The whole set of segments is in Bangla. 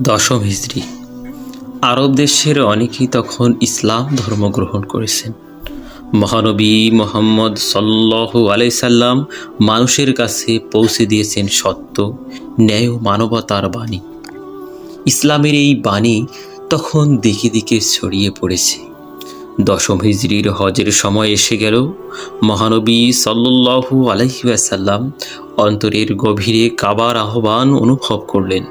দশম হিজরি। আরব দেশের অনেকেই তখন ইসলাম ধর্ম গ্রহণ করেছেন। মহানবী মুহাম্মদ সাল্লাল্লাহু আলাইহি সাল্লাম মানুষের কাছে পৌঁছে দিয়েছেন সত্য, ন্যায় ও মানবতার বাণী। ইসলামের এই বাণী তখন দিকে দিকে ছড়িয়ে পড়েছে। দশম হিজরির হজের সময় এসে গেল। মহানবী সাল্লাল্লাহু আলাইহি ওয়াসাল্লাম অন্তরের গভীরে কাবার আহ্বান অনুভব করলেন।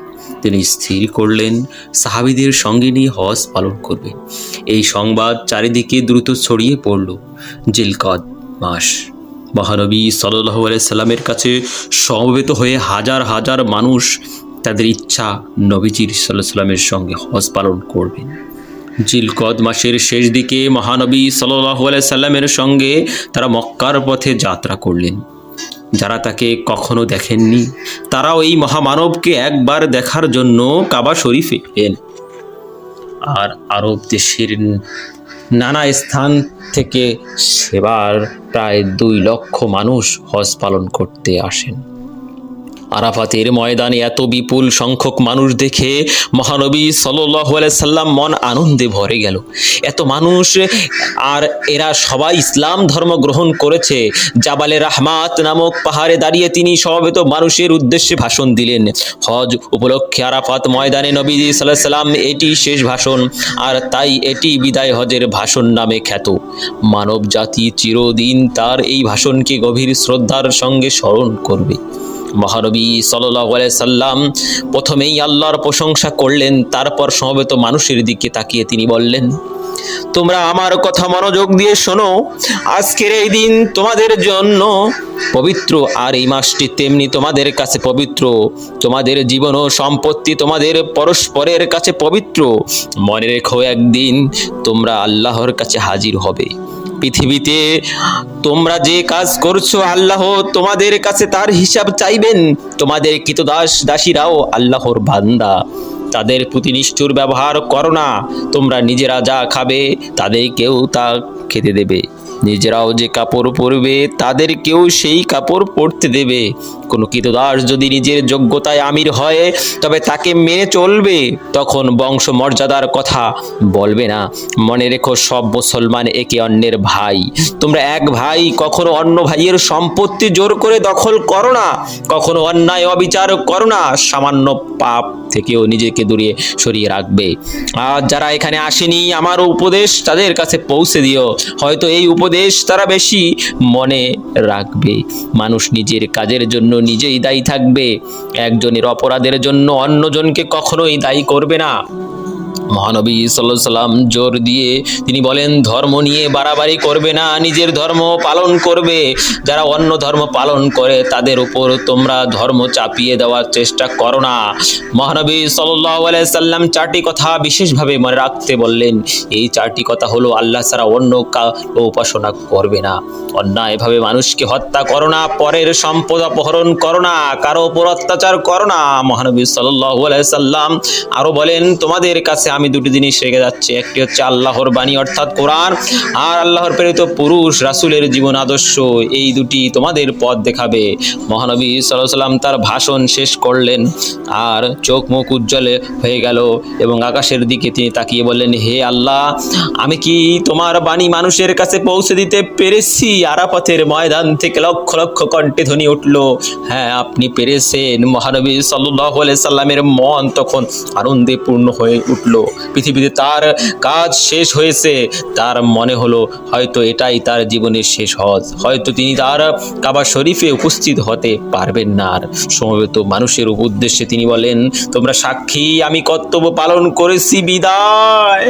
তিনি স্থির করলেন সাহাবীদের সঙ্গে নিয়ে হজ পালন করবেন। এই সংবাদ চারিদিকে দ্রুত ছড়িয়ে পড়ল। জিলকদ মাস। মহানবী সাল্লাল্লাহু আলাইহি সাল্লামের কাছে সমবেত হয়ে হাজার হাজার মানুষ তাদের ইচ্ছা নবীজির সাল্লাল্লাহু আলাইহি সাল্লামের সঙ্গে হজ পালন করবেন। জিলকদ মাসের শেষ দিকে মহানবী সাল্লাল্লাহু আলাইহি সাল্লামের সঙ্গে তারা মক্কার পথে যাত্রা করলেন। যারা তাকে কখনো দেখেননি তারাও এই মহামানবকে একবার দেখার জন্য কাবা শরীফে এলেন। আর আরব দেশের নানা স্থান থেকে সেবার প্রায় 2 লক্ষ মানুষ হজ পালন করতে আসেন। আরাফাতের ময়দানে এত বিপুল সংখ্যক মানুষ দেখে মহানবী সাল্লাল্লাহু আলাইহি সাল্লাম মন আনন্দে ভরে গেল। এত মানুষ, আর এরা সবাই ইসলাম ধর্ম গ্রহণ করেছে। জাবালে রাহমাত নামক পাহাড়ে দাঁড়িয়ে তিনি সমবেত মানুষের উদ্দেশ্যে ভাষণ দিলেন। হজ উপলক্ষে আরাফাত ময়দানে নবীজি সাল্লাল্লাহু আলাইহি সাল্লাম এটি শেষ ভাষণ, আর তাই এটি বিদায় হজের ভাষণ নামে খ্যাত। মানব জাতি চিরদিন তার এই ভাষণকে গভীর শ্রদ্ধার সঙ্গে স্মরণ করবে। মহানবী সাল্লাল্লাহু আলাইহি সাল্লাম প্রথমেই আল্লাহর প্রশংসা করলেন, তারপর সমবেত মানুষের দিকে তাকিয়ে তিনি বললেন, তোমরা আমার কথা মনোযোগ দিয়ে শোনো। আজকের এই দিন তোমাদের জন্য পবিত্র, আর এই মাসটি তেমনি তোমাদের কাছে পবিত্র। তোমাদের জীবন ও সম্পত্তি তোমাদের পরস্পরের কাছে পবিত্র। মনে রেখো, একদিন তোমরা আল্লাহর কাছে হাজির হবে। পৃথিবীতে তোমরা যে কাজ করছো আল্লাহ তোমাদের কাছে তার হিসাব চাইবেন। তোমাদের কৃতদাস দাসীরাও আল্লাহর বান্দা। তাদের প্রতি নিষ্ঠুর ব্যবহার করো না। তোমরা নিজেরা যা খাবে তাদেরকেও তা খেতে দেবে। নিজেরাও যে কাপড় পরবে তাদেরকেও সেই কাপড় পরতে দেবে। কোনো কৃতদাস যদি নিজের যোগ্যতায় আমির হয় তবে তাকে মেনে চলবে, তখন বংশ মর্যাদার কথা বলবে না। মনে রেখো, সব মুসলমান একে অন্যের ভাই। তোমরা এক ভাই। কখনো অন্য ভাইয়ের সম্পত্তি জোর করে দখল করো না। কখনো অন্যায় অবিচার করো না। সামান্য পাপ থেকেও নিজেকে দূরে সরিয়ে রাখবে। আর যারা এখানে আসেনি, আমার উপদেশ তাদের কাছে পৌঁছে দিও। হয়তো এই উপদেশ তারা বেশি মনে রাখবে। মানুষ নিজের কাজের জন্য নিজেই দায়ী থাকবে। একজনের অপরাধের জন্য অন্যজনকে কখনোই দায়ী করবে না। মহানবী সাল্লাল্লাহু আলাইহি সাল্লাম জোর দিয়ে তিনি বলেন, ধর্ম নিয়ে বাড়াবাড়ি করবে না, নিজের ধর্ম পালন করবে। যারা অন্য ধর্ম পালন করে তাদের উপর তোমরা ধর্ম চাপিয়ে দেওয়ার চেষ্টা করো না। মহানবী সাল্লাল্লাহু আলাইহি সাল্লাম 4টি কথা বিশেষভাবে মনে রাখতে বললেন। এই 4টি কথা হলো, আল্লাহ ছাড়া অন্য কারো উপাসনা করবে না, অন্যায়ভাবে মানুষকে হত্যা করো না, পরের সম্পদ অপহরণ করো না, কারো উপর অত্যাচার করো না। মহানবী সাল্লাল্লাহু আলাইহি সাল্লাম আরো বলেন, তোমাদের কাছে আমি 2টি জিনিস রেখে যাচ্ছি। একটি হচ্ছে আল্লাহর বাণী অর্থাৎ কোরআন, আর আল্লাহর প্রেরিত পুরুষ রাসূলের জীবন আদর্শ। এই 2টি তোমাদের পথ দেখাবে। মহানবী সাল্লাল্লাহু আলাইহি সাল্লাম তার ভাষণ শেষ করলেন, আর চোখ মুখ উজ্জ্বল হয়ে গেল এবং আকাশের দিকে তিনি তাকিয়ে বললেন, হে আল্লাহ, আমি কি তোমার বাণী মানুষের কাছে পৌঁছে দিতে পেরেছি? আরাফাতের ময়দান থেকে লক্ষ লক্ষ কণ্ঠে ধ্বনি উঠল, হ্যাঁ আপনি পেরেছেন। মহানবী সাল্লাল্লাহু আলাইহি সাল্লামের মন তখন আনন্দে পূর্ণ হয়ে উঠল। পৃথিবীতে তার কাজ শেষ হয়েছে। তার মনে হলো হয়তো এটাই তার জীবনের শেষ হজ। হয়তো তিনি তার কাবা শরীফে উপস্থিত হতে পারবেন না। আর সমবেত মানুষের উদ্দেশ্যে তিনি বলেন, তোমরা সাক্ষী, আমি কর্তব্য পালন করেছি। বিদায়।